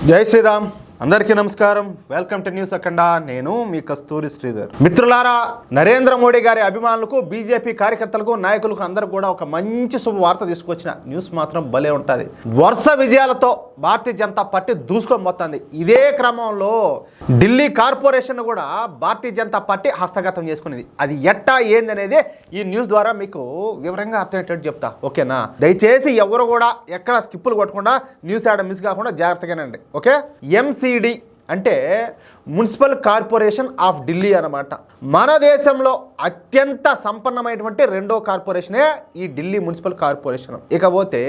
జై శ్రీరామ్. అందరికీ నమస్కారం. వెల్కమ్ టు న్యూస్ అఖండ. నేను మీ కస్తూరి శ్రీధర్. మిత్రులారా, నరేంద్ర మోడీ గారి అభిమానులకు, బీజేపీ కార్యకర్తలకు, నాయకులకు అందరూ కూడా ఒక మంచి శుభవార్త తీసుకొచ్చిన న్యూస్ మాత్రం భలే ఉంటుంది. వరుస విజయాలతో భారతీయ జనతా పార్టీ దూసుకొని పోతుంది. ఇదే క్రమంలో ఢిల్లీ కార్పొరేషన్ కూడా భారతీయ జనతా పార్టీ హస్తగతం చేసుకునేది. అది ఎట్టా ఏంది అనేది ఈ న్యూస్ ద్వారా మీకు వివరంగా అర్థమయ్యేటట్టు చెప్తా. ఓకేనా? దయచేసి ఎవరు కూడా ఎక్కడ స్కిప్పులు కొట్టకుండా న్యూస్ యాడ్ మిస్ కాకుండా జాగ్రత్తగానండి. ఓకే? ఎంసీడీ అంటే మున్సిపల్ కార్పొరేషన్ ఆఫ్ ఢిల్లీ అన్నమాట. మన దేశంలో అత్యంత సంపన్నమైనటువంటి రెండో కార్పొరేషనే ఈ ఢిల్లీ మున్సిపల్ కార్పొరేషన్. ఇకపోతే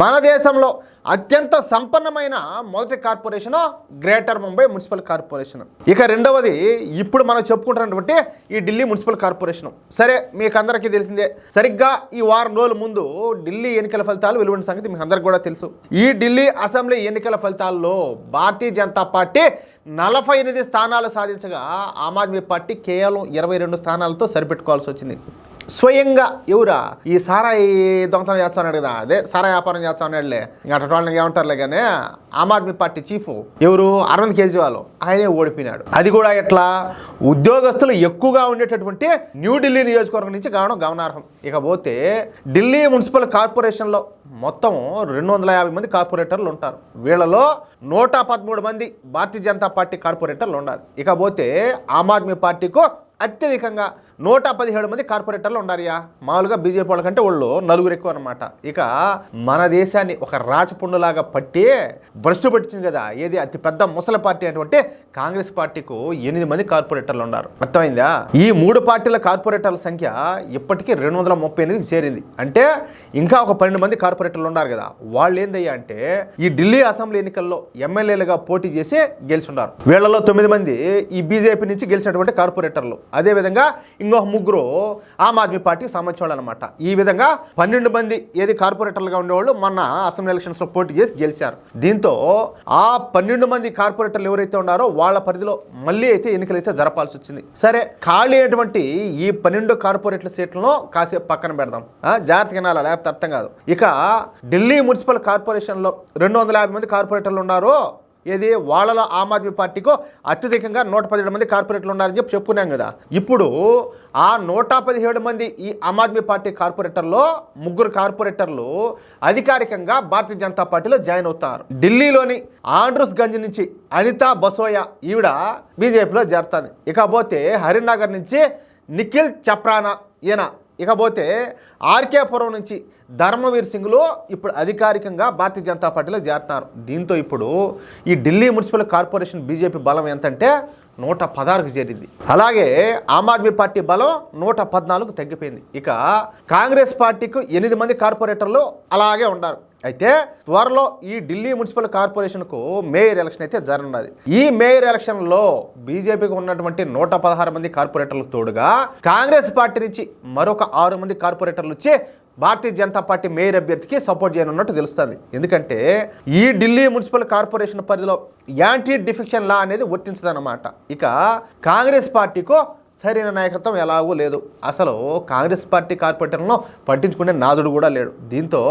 మన దేశంలో అత్యంత సంపన్నమైన మొదటి corporation greater Mumbai municipal corporation. ఇక రెండవది ఇప్పుడు మనం చెప్పుకుంటున్నటువంటి ఈ ఢిల్లీ మున్సిపల్ కార్పొరేషన్. సరే, మీకు అందరికీ తెలిసిందే. సరిగ్గా ఈ వారం రోజుల ముందు ఢిల్లీ ఎన్నికల ఫలితాలు వెలువడిన సంగతి మీకు అందరికీ కూడా తెలుసు. ఈ ఢిల్లీ అసెంబ్లీ ఎన్నికల ఫలితాల్లో భారతీయ జనతా పార్టీ 48 స్థానాలు సాధించగా ఆమ్ ఆద్మీ పార్టీ కేవలం 22 స్థానాలతో సరిపెట్టుకోవాల్సి వచ్చింది. స్వయంగా ఎవరా ఈ సారాయి దొంగతనం చేస్తా ఉన్నాడు కదా, అదే సారాయి వ్యాపారం చేస్తా ఉన్నాడులే, ఇంకా అటు వాళ్ళని ఏమంటారులే, కానీ ఆమ్ ఆద్మీ పార్టీ చీఫ్ ఎవరు, అరవింద్ కేజ్రీవాల్, ఆయనే ఓడిపోయినాడు. అది కూడా ఎట్లా? ఉద్యోగస్తులు ఎక్కువగా ఉండేటటువంటి న్యూఢిల్లీ నియోజకవర్గం నుంచి కావడం గమనార్హం. ఇకపోతే ఢిల్లీ మున్సిపల్ కార్పొరేషన్లో మొత్తం 250 మంది కార్పొరేటర్లు ఉంటారు. వీళ్ళలో 113 మంది భారతీయ జనతా పార్టీ కార్పొరేటర్లు ఉన్నారు. ఇకపోతే ఆమ్ ఆద్మీ పార్టీకు అత్యధికంగా 117 మంది కార్పొరేటర్లు ఉండారియా. మామూలుగా బీజేపీ వాళ్ళ కంటే వాళ్ళు 4 ఎక్కువ అనమాట. ఇక మన దేశాన్ని ఒక రాచపుండులాగా పట్టి భ్రష్టు పట్టించింది కదా ఏది అతిపెద్ద ముసలి పార్టీ అటువంటి కాంగ్రెస్ పార్టీకు 8 మంది కార్పొరేటర్లు ఉన్నారు. అర్థమైందా? ఈ 3 పార్టీల కార్పొరేటర్ల సంఖ్య ఇప్పటికీ 238కి చేరింది. అంటే ఇంకా ఒక 12 మంది కార్పొరేటర్లు ఉన్నారు కదా, వాళ్ళు ఏందయ్యా అంటే ఈ ఢిల్లీ అసెంబ్లీ ఎన్నికల్లో ఎమ్మెల్యేలుగా పోటీ చేసి గెలిచున్నారు. వీళ్ళలో 9 మంది ఈ బీజేపీ నుంచి గెలిచినటువంటి కార్పొరేటర్లు. అదేవిధంగా ఇంకొక 3 ఆమ్ ఆద్మీ పార్టీకి సంబంధించిన వాళ్ళు అనమాట. ఈ విధంగా 12 మంది ఏది కార్పొరేటర్లుగా ఉండేవాళ్ళు మొన్న అసెంబ్లీ ఎలక్షన్స్లో పోటీ చేసి గెలిచారు. దీంతో ఆ 12 మంది కార్పొరేటర్లు ఎవరైతే ఉన్నారో వాళ్ళ పరిధిలో మళ్ళీ అయితే ఎన్నికలు అయితే జరపాల్సి వచ్చింది. సరే, ఖాళీ అయినటువంటి ఈ 12 కార్పొరేట్ల సీట్లను కాసేపు పక్కన పెడదాం, జాగ్రత్తగా వినాలా, లేకపోతే అర్థం కాదు. ఇక ఢిల్లీ మున్సిపల్ కార్పొరేషన్లో 250 మంది కార్పొరేటర్లు ఉన్నారు. ఏది వాళ్ళలో ఆమ్ ఆద్మీ పార్టీకు అత్యధికంగా 117 మంది కార్పొరేటర్లు ఉన్నారని చెప్పి చెప్పుకున్నాం కదా. ఇప్పుడు ఆ 117 మంది ఈ ఆమ్ ఆద్మీ పార్టీ కార్పొరేటర్లో 3 కార్పొరేటర్లు అధికారికంగా భారతీయ జనతా పార్టీలో జాయిన్ అవుతారు. ఢిల్లీలోని ఆండ్రూస్ గంజ్ నుంచి అనితా బసోయా ఈవిడ బీజేపీలో చేరుతుంది. ఇకపోతే హరినగర్ నుంచి నిఖిల్ చప్రానా ఈయన, ఇకపోతే ఆర్కేపురం నుంచి ధర్మవీర్ సింగ్లో ఇప్పుడు అధికారికంగా భారతీయ జనతా పార్టీలో చేరుతున్నారు. దీంతో ఇప్పుడు ఈ ఢిల్లీ మున్సిపల్ కార్పొరేషన్ బీజేపీ బలం ఎంతంటే 116కి చేరింది. అలాగే ఆమ్ ఆద్మీ పార్టీ బలం 114కు తగ్గిపోయింది. ఇక కాంగ్రెస్ పార్టీకు 8 మంది కార్పొరేటర్లు అలాగే ఉన్నారు. అయితే త్వరలో ఈ ఢిల్లీ మున్సిపల్ కార్పొరేషన్కు మేయర్ ఎలక్షన్ అయితే జరగనున్నది. ఈ మేయర్ ఎలక్షన్లో బీజేపీకి ఉన్నటువంటి 116 మంది కార్పొరేటర్లకు తోడుగా కాంగ్రెస్ పార్టీ నుంచి మరొక 6 మంది కార్పొరేటర్లు వచ్చి భారతీయ జనతా పార్టీ మేయర్ అభ్యర్థికి సపోర్ట్ చేయనున్నట్టు తెలుస్తుంది. ఎందుకంటే ఈ ఢిల్లీ మున్సిపల్ కార్పొరేషన్ పరిధిలో యాంటీ డిఫెక్షన్ లా అనేది వర్తించదన్నమాట. ఇక కాంగ్రెస్ పార్టీకు సరైన నాయకత్వం ఎలాగూ లేదు. అసలు కాంగ్రెస్ పార్టీ కార్పొరేటర్లను పట్టించుకునే నాదుడు కూడా లేడు. దీంతో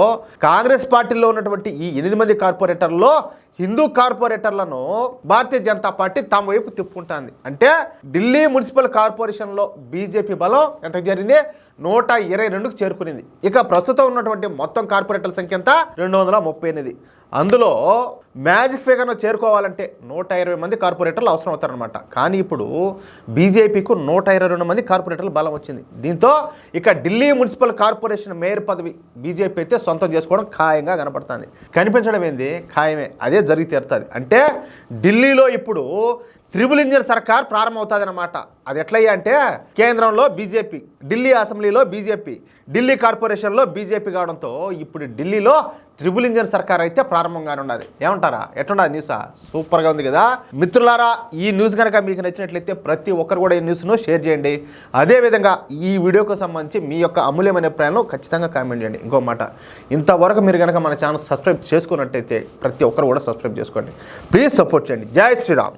కాంగ్రెస్ పార్టీలో ఉన్నటువంటి ఈ 8 మంది కార్పొరేటర్లో హిందూ కార్పొరేటర్లను భారతీయ జనతా పార్టీ తమ వైపు తిప్పుకుంటుంది. అంటే ఢిల్లీ మున్సిపల్ కార్పొరేషన్లో బీజేపీ బలం ఎంత జరిగింది? 122కు చేరుకునింది. ఇక ప్రస్తుతం ఉన్నటువంటి మొత్తం కార్పొరేటర్ల సంఖ్య ఎంత? 238. అందులో మ్యాజిక్ ఫిగర్ను చేరుకోవాలంటే 120 మంది కార్పొరేటర్లు అవసరం అవుతారనమాట. కానీ ఇప్పుడు బీజేపీకు 122 మంది కార్పొరేటర్లు బలం వచ్చింది. దీంతో ఇక ఢిల్లీ మున్సిపల్ కార్పొరేషన్ మేయర్ పదవి బీజేపీ అయితే సొంతం చేసుకోవడం ఖాయంగా కనపడుతుంది. కనిపించడం ఏంది? ఖాయమే, అదే జరిగి తీరుతుంది. అంటే ఢిల్లీలో ఇప్పుడు త్రిబుల్ ఇంజిన్ సర్కార్ ప్రారంభమవుతుంది అనమాట. అది ఎట్లయ్యా అంటే కేంద్రంలో బీజేపీ, ఢిల్లీ అసెంబ్లీలో బీజేపీ, ఢిల్లీ కార్పొరేషన్లో బీజేపీ కావడంతో ఇప్పుడు ఢిల్లీలో త్రిబుల్ ఇంజిన్ సర్కార్ అయితే ప్రారంభంగానే ఉన్నది. ఏమంటారా? ఎట్లున్నది న్యూసా? సూపర్గా ఉంది కదా మిత్రులారా. ఈ న్యూస్ కనుక మీకు నచ్చినట్లయితే ప్రతి ఒక్కరు కూడా ఈ న్యూస్ను షేర్ చేయండి. అదేవిధంగా ఈ వీడియోకు సంబంధించి మీ యొక్క అమూల్యమైన అభిప్రాయాలను ఖచ్చితంగా కామెంట్ చేయండి. ఇంకో మాట, ఇంతవరకు మీరు కనుక మన ఛానల్ సబ్స్క్రైబ్ చేసుకున్నట్టయితే ప్రతి ఒక్కరు కూడా సబ్స్క్రైబ్ చేసుకోండి. ప్లీజ్ సపోర్ట్ చేయండి. జై శ్రీరామ్.